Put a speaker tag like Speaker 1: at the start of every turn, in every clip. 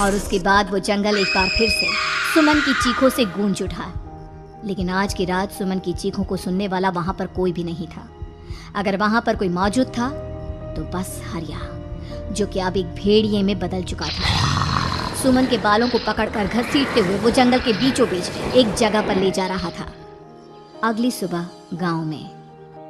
Speaker 1: और उसके बाद वो जंगल एक बार फिर से सुमन की चीखों से गूंज उठा। लेकिन आज की रात सुमन की चीखों को सुनने वाला वहां पर कोई भी नहीं था। अगर वहां पर कोई मौजूद था तो बस हरिया, जो कि अब एक भेड़िए में बदल चुका था। सुमन के बालों को पकड़कर घसीटते हुए वो जंगल के बीचों बीच एक जगह पर ले जा रहा था। अगली सुबह गांव में।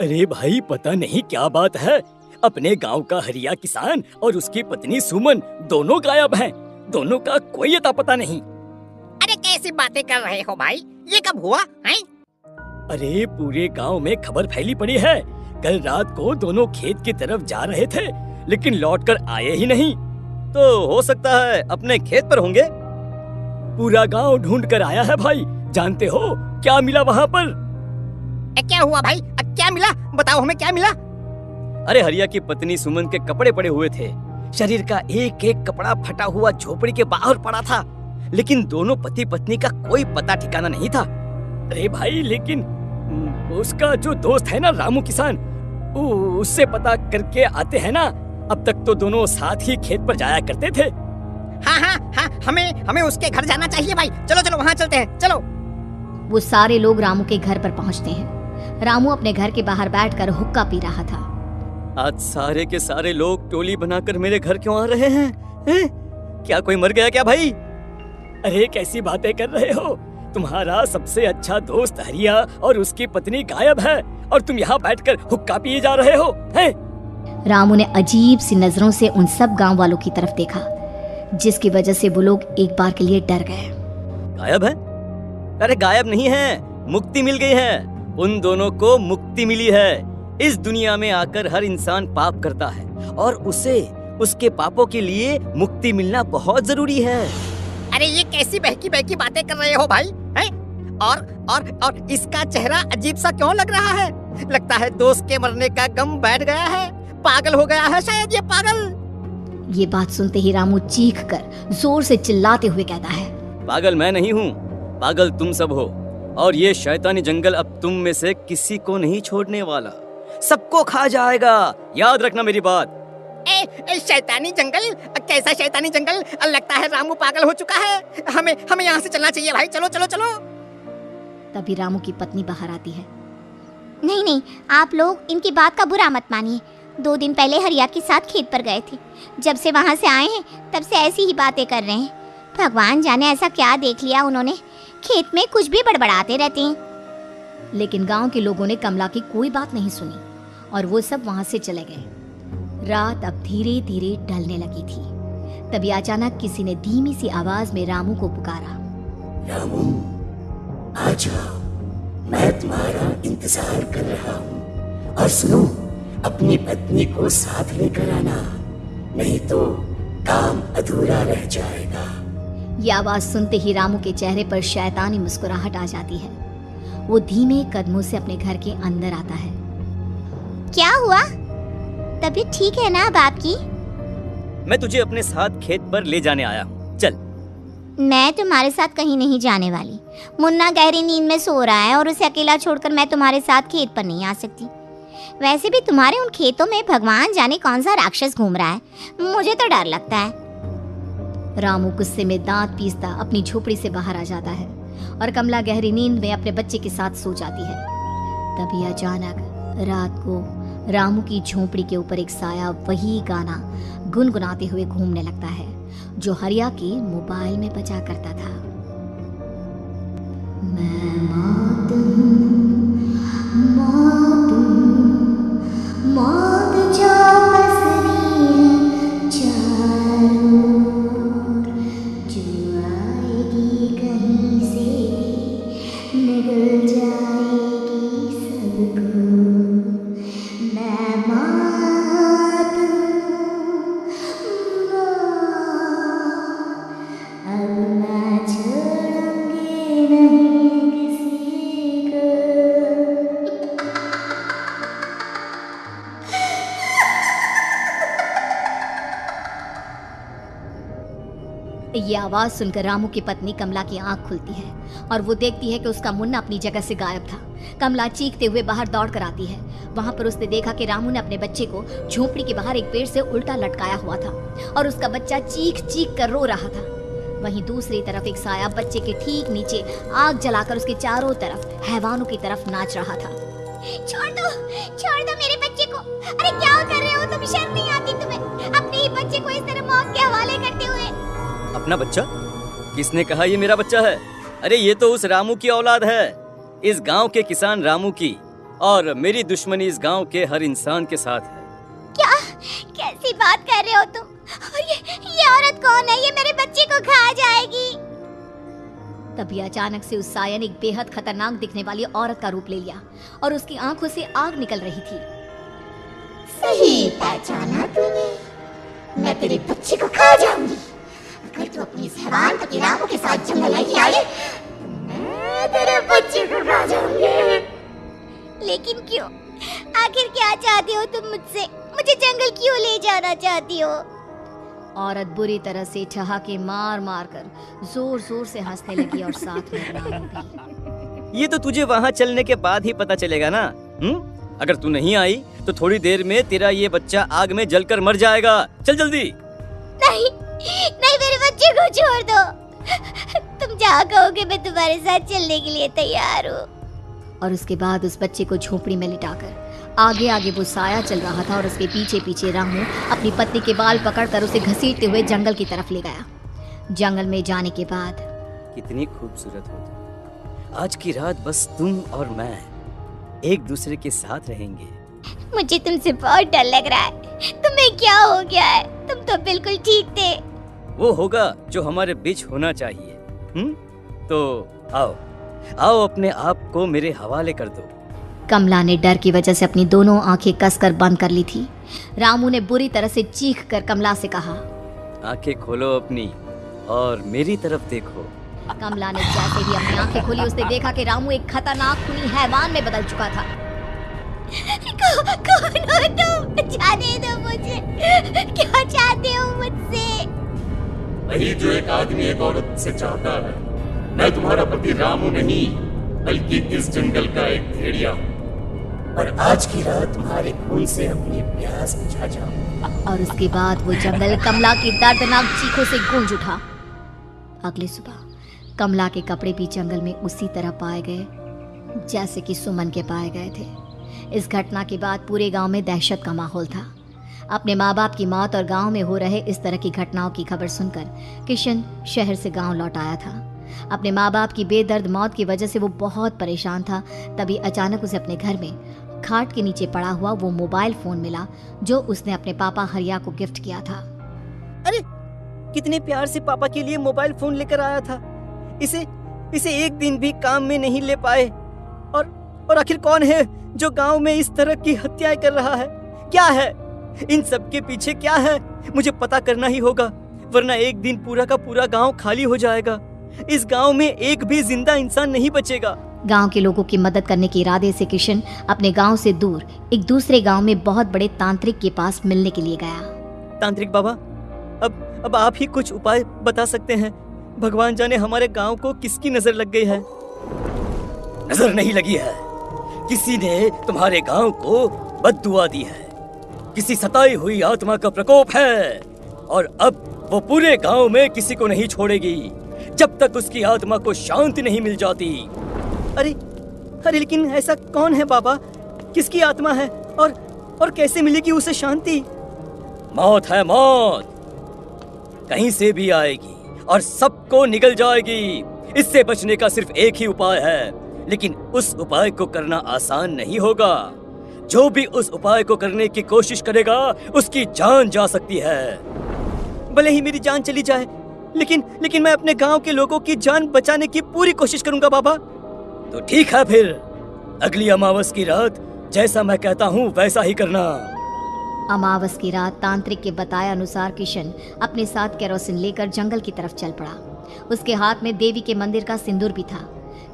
Speaker 2: अरे भाई, पता नहीं क्या बात है, अपने गांव का हरिया किसान और उसकी पत्नी सुमन दोनों गायब हैं। दोनों का कोई अता पता नहीं।
Speaker 3: अरे कैसी बातें कर रहे हो भाई, ये कब हुआ है?
Speaker 2: अरे पूरे गांव में खबर फैली पड़ी है। कल रात को दोनों खेत की तरफ जा रहे थे, लेकिन लौटकर आए ही नहीं।
Speaker 4: तो हो सकता है अपने खेत पर होंगे।
Speaker 2: पूरा गांव ढूंढ कर आया है भाई। जानते हो क्या मिला वहाँ पर?
Speaker 3: क्या हुआ भाई, क्या मिला? बताओ हमें क्या मिला।
Speaker 4: अरे हरिया की पत्नी सुमन के कपड़े पड़े हुए थे। शरीर का एक एक कपड़ा फटा हुआ झोपड़ी के बाहर पड़ा था, लेकिन दोनों पति पत्नी का कोई पता ठिकाना नहीं था।
Speaker 2: अरे भाई, लेकिन उसका जो दोस्त है ना रामू किसान, उससे पता करके आते हैं ना। अब तक तो दोनों साथ ही खेत पर जाया करते थे।
Speaker 3: हाँ, हमें उसके घर जाना चाहिए भाई। चलो चलो वहाँ चलते हैं, चलो।
Speaker 1: वो सारे लोग रामू के घर पर पहुँचते हैं। रामू अपने घर के बाहर बैठकर हुक्का पी रहा था।
Speaker 4: आज सारे के सारे लोग टोली बनाकर मेरे घर क्यों आ रहे हैं? क्या कोई मर गया क्या भाई?
Speaker 2: अरे कैसी बातें कर रहे हो? तुम्हारा सबसे अच्छा दोस्त हरिया और उसकी पत्नी गायब है और तुम यहाँ बैठकर हुक्का पिए जा रहे हो हैं?
Speaker 1: रामू ने अजीब सी नजरों से उन सब गांव वालों की तरफ देखा, जिसकी वजह से वो लोग एक बार के लिए डर गए।
Speaker 4: गायब है? अरे गायब नहीं है, मुक्ति मिल गई है। उन दोनों को मुक्ति मिली है। इस दुनिया में आकर हर इंसान पाप करता है और उसे उसके पापों के लिए मुक्ति मिलना बहुत जरूरी है।
Speaker 3: अरे ये कैसी बहकी बहकी बातें कर रहे हो भाई, हैं? और इसका चेहरा अजीब सा क्यों लग रहा है? लगता है दोस्त के मरने का गम बैठ गया है। पागल हो गया है शायद ये पागल।
Speaker 1: ये बात सुनते ही रामू चीख कर जोर से चिल्लाते हुए कहता है,
Speaker 4: पागल मैं नहीं हूँ, पागल तुम सब हो। और ये शैतानी जंगल अब तुम में से किसी को नहीं छोड़ने वाला, सबको खा जाएगा। याद रखना मेरी बात।
Speaker 3: शैतानी जंगल? कैसा शैतानी जंगल? लगता है रामू पागल हो चुका है। हमें यहाँ से चलना चाहिए भाई। चलो चलो चलो।
Speaker 1: तभी रामू की पत्नी बाहर आती है।
Speaker 5: नहीं, आप लोग इनकी बात का बुरा मत मानिए। 2 दिन पहले हरिया के साथ खेत पर गए थे। जब से वहाँ से आए हैं तब से ऐसी ही बातें कर रहे हैं। भगवान जाने ऐसा क्या देख लिया उन्होंने, खेत में कुछ भी बड़बड़ाते रहते हैं।
Speaker 1: लेकिन गांव के लोगों ने कमला की कोई बात नहीं सुनी और वो सब वहां से चले गए। रात अब धीरे धीरे ढलने लगी थी। तभी अचानक किसी ने धीमी सी आवाज में रामू को पुकारा।
Speaker 6: रामू, आ जाओ, मैं तुम्हारा इंतजार कर रहा हूँ। और सुनो, अपनी पत्नी को साथ लेकर आना, नहीं तो काम अधूरा रह जाएगा।
Speaker 1: ये आवाज सुनते ही रामू के चेहरे पर शैतानी मुस्कुराहट आ जाती है। वो धीमे कदमों से अपने घर के अंदर आता है।
Speaker 5: क्या हुआ? तबीयत ठीक है ना अब आपकी?
Speaker 4: मैं तुझे अपने साथ खेत पर ले जाने आया हूँ, चल।
Speaker 5: मैं तुम्हारे साथ कहीं नहीं जाने वाली। मुन्ना गहरी नींद में सो रहा है और उसे अकेला छोड़कर मैं तुम्हारे साथ खेत पर नहीं आ सकती। वैसे भी तुम्हारे उन खेतों में भगवान जाने कौन सा राक्षस घूम रहा है, मुझे तो डर लगता है।
Speaker 1: रामू गुस्से में दांत पीसता अपनी झोपड़ी से बाहर आ जाता है और कमला गहरी नींद में अपने बच्चे के साथ सो जाती है। तभी अचानक रात को रामू की झोपड़ी के ऊपर एक साया वही गाना गुनगुनाते हुए घूमने लगता है जो हरिया के मोबाइल में बजा करता था। मैं मौत हूँ, मौत हूँ, मौत जो बसरी है चारों ओर, जो आएगी कहीं से निगल जाएगी सबको। मैं मौत हूँ, अब मैं छोड़ूंगी नहीं किसी को। ये आवाज सुनकर रामू की पत्नी कमला की आंख खुलती है और वो देखती है कि उसका मुन्ना अपनी जगह से गायब था। कमला चीखते हुए बाहर दौड़ कर आती है। वहां पर उसने देखा कि रामू ने अपने बच्चे को झोपड़ी के बाहर एक पेड़ से उल्टा लटकाया हुआ था और उसका बच्चा चीख चीख कर रो रहा था। वहीं दूसरी तरफ एक साया बच्चे के ठीक नीचे आग जलाकर उसके चारों तरफ हैवानों की तरफ नाच रहा था।
Speaker 5: छोड़ दो मेरे बच्चे को। अरे क्या कर रहे हो तुम? शर्म नहीं आती तुम्हें अपने ही बच्चे को इस तरह मौत के हवाले करते हुए?
Speaker 4: अपना बच्चा? किसने कहा ये मेरा बच्चा है? अरे ये तो उस रामू की औलाद है, इस गांव के किसान रामू की, और मेरी दुश्मनी इस गांव के हर इंसान के साथ है।
Speaker 5: क्या? कैसी बात कर रहे हो तुम? और ये औरत कौन है? ये मेरे बच्चे को खा जाएगी।
Speaker 1: तभी अचानक से उस साया ने एक बेहद खतरनाक दिखने वाली औरत का रूप ले लिया और उसकी आंखों से आग निकल रही थी।
Speaker 6: सही पहचाना तूने, मैं तेरे बच्चे को खा जाऊंगी। अगर तू अपनी इस हैवान पति रामू के साथ जंगल नहीं आई, मैं तेरे बच्चे को खा जाऊंगी।
Speaker 5: लेकिन क्यों? आखिर क्या चाहती हो तुम मुझसे? मुझे जंगल क्यों ले जाना चाहती हो?
Speaker 1: औरत बुरी तरह से ठहाके मार मार कर जोर जोर से हंसने लगी और साथ में रामू भी।
Speaker 4: ये तो तुझे वहाँ चलने के बाद ही पता चलेगा ना। अगर तू नहीं आई तो थोड़ी देर में तेरा ये बच्चा आग में जलकर मर जाएगा। चल जल्दी।
Speaker 5: नहीं, मेरे बच्चे को छोड़ दो। तुम जहाँ कहोगे मैं तुम्हारे साथ चलने के लिए तैयार हूँ।
Speaker 1: और उसके बाद उस बच्चे को झोपड़ी में लिटाकर आगे आगे वो साया चल रहा था और उसके पीछे पीछे रामू अपनी पत्नी के बाल पकड़कर उसे घसीटते हुए जंगल की तरफ ले गया। जंगल में जाने के बाद
Speaker 4: कितनी खूबसूरत हो तुम। आज की रात बस तुम और मैं एक दूसरे के साथ रहेंगे।
Speaker 5: मुझे तुमसे बहुत डर लग रहा है। तुम्हें क्या हो गया है? तुम तो बिल्कुल ठीक थे।
Speaker 4: वो होगा जो हमारे बीच होना चाहिए। तो आओ आओ अपने आप को मेरे हवाले कर दो।
Speaker 1: कमला ने डर की वजह से अपनी दोनों आंखें कसकर बंद कर ली थी। रामू ने बुरी तरह से चीख कर कमला से कहा,
Speaker 4: आंखें खोलो अपनी और मेरी तरफ देखो।
Speaker 1: कमला ने जैसे ही अपनी आंखें खोली उसने देखा कि रामू एक खतरनाक खूनी हैवान में बदल चुका था।
Speaker 5: कौन हो तुम? जाने दो मुझे। क्या चाहते हो मुझसे?
Speaker 6: वही जो एक आदमी एक औरत से चाहता है। मैं तुम्हारा पति रामू नहीं, बल्कि इस जंगल का एक भेड़िया हूँ, और आज की रात तुम्हारे खून से अपनी प्यास बुझा जाऊं।
Speaker 1: और उसके बाद वो जंगल कमला की दर्दनाक चीखों से गूंज उठा। अगली सुबह कमला के कपड़े भी जंगल में उसी तरह पाए गए जैसे कि सुमन के पाए गए थे। इस घटना के बाद पूरे गांव में दहशत का माहौल था। अपने माँ बाप की मौत और गांव में हो रहे इस तरह की घटनाओं की खबर सुनकर किशन शहर से गांव लौट आया था। अपने माँ बाप की बेदर्द मौत की वजह से वो बहुत परेशान था। तभी अचानक उसे अपने घर में खाट के नीचे पड़ा हुआ वो मोबाइल फोन मिला जो उसने अपने पापा हरिया को गिफ्ट किया था।
Speaker 4: अरे कितने प्यार से पापा के लिए मोबाइल फोन लेकर आया था। इसे एक दिन भी काम में नहीं ले पाए। और आखिर कौन है जो गांव में इस तरह की हत्याएं कर रहा है? क्या है इन सब के पीछे? क्या है? मुझे पता करना ही होगा, वरना एक दिन पूरा का पूरा गांव खाली हो जाएगा। इस गांव में एक भी जिंदा इंसान नहीं बचेगा।
Speaker 1: गांव के लोगों की मदद करने के इरादे से किशन अपने गांव से दूर एक दूसरे गांव में बहुत बड़े तांत्रिक के पास मिलने के लिए गया।
Speaker 4: तांत्रिक बाबा, अब आप ही कुछ उपाय बता सकते हैं। भगवान जाने हमारे गांव को किसकी नजर लग गई है।
Speaker 2: नजर नहीं लगी है, किसी ने तुम्हारे गांव को बद्दुआ दी है। किसी सताई हुई आत्मा का प्रकोप है और अब वो पूरे गांव में किसी को नहीं छोड़ेगी जब तक उसकी आत्मा को शांति नहीं मिल जाती।
Speaker 4: अरे लेकिन ऐसा कौन है बाबा? किसकी आत्मा है और कैसे मिलेगी उसे शांति?
Speaker 2: मौत है, मौत कहीं से भी आएगी और सबको निगल जाएगी। इससे बचने का सिर्फ एक ही उपाय है, लेकिन उस उपाय को करना आसान नहीं होगा। जो भी उस उपाय को करने की कोशिश करेगा उसकी जान जा सकती है।
Speaker 4: भले ही मेरी जान चली जाए, लेकिन मैं अपने गांव के लोगों की जान बचाने की पूरी कोशिश करूंगा बाबा।
Speaker 2: तो ठीक है, फिर अगली अमावस की रात जैसा मैं कहता हूँ वैसा ही करना।
Speaker 1: अमावस की रात तांत्रिक के बताए अनुसार किशन अपने साथ केरोसिन लेकर जंगल की तरफ चल पड़ा। उसके हाथ में देवी के मंदिर का सिंदूर भी था।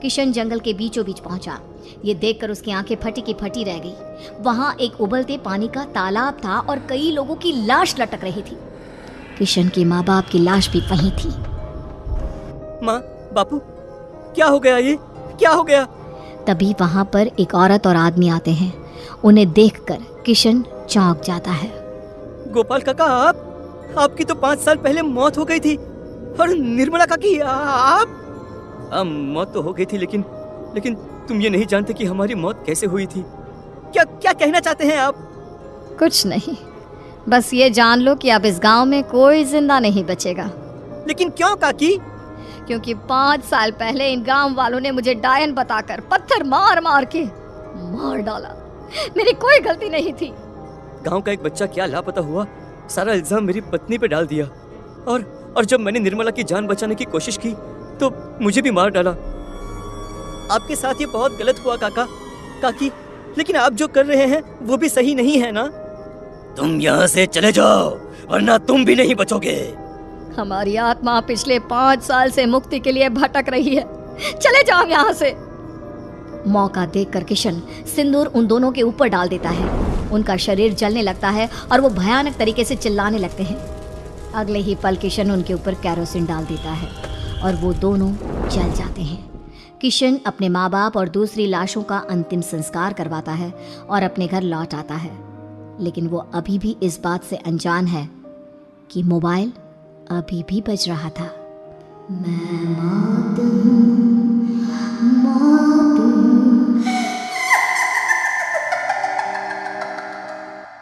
Speaker 1: किशन जंगल के बीचों बीच पहुंचा। ये देखकर उसकी आंखें फटी की फटी रह गई। वहां एक उबलते पानी का तालाब था और कई लोगों की लाश लटक रही थी। किशन के माँ बाप की लाश भी वहीं थी।
Speaker 4: माँ, बापू, क्या हो गया? ये क्या हो गया?
Speaker 1: तभी वहां पर एक औरत और आदमी आते हैं। उन्हें देखकर किशन चौंक जाता है।
Speaker 4: गोपाल काका, आपकी तो 5 साल पहले मौत हो गई थी। और निर्मला काकी आप? मौत तो हो गई थी, लेकिन तुम ये नहीं जानते कि हमारी मौत कैसे हुई थी। क्या क्या कहना चाहते हैं आप?
Speaker 1: कुछ नहीं, बस ये जान लो कि अब इस गांव में कोई जिंदा नहीं बचेगा।
Speaker 4: लेकिन क्यों काकी?
Speaker 1: क्योंकि 5 साल पहले इन गांव वालों ने मुझे डायन बताकर पत्थर मार मार के मार डाला। मेरी कोई गलती नहीं थी।
Speaker 4: गांव का एक बच्चा क्या लापता हुआ, सारा इल्जाम मेरी पत्नी पे डाल दिया। और जब मैंने निर्मला की जान बचाने की कोशिश की तो मुझे भी मार डाला। आपके साथ ये बहुत गलत हुआ काकी, लेकिन आप जो कर रहे हैं वो भी सही नहीं है ना?
Speaker 2: तुम यहाँ से चले जाओ वरना तुम भी नहीं बचोगे।
Speaker 1: हमारी आत्मा पिछले 5 साल से मुक्ति के लिए भटक रही है, चले जाओ यहाँ से। मौका देखकर किशन सिंदूर उन दोनों के ऊपर डाल देता है। उनका शरीर जलने लगता है और वो भयानक तरीके से चिल्लाने लगते हैं। अगले ही पल किशन उनके ऊपर कैरोसिन डाल देता है और वो दोनों जल जाते हैं। किशन अपने माँ बाप और दूसरी लाशों का अंतिम संस्कार करवाता है और अपने घर लौट आता है, लेकिन वो अभी भी इस बात से अनजान है कि मोबाइल अभी भी बज रहा था। मैं मौत हूँ।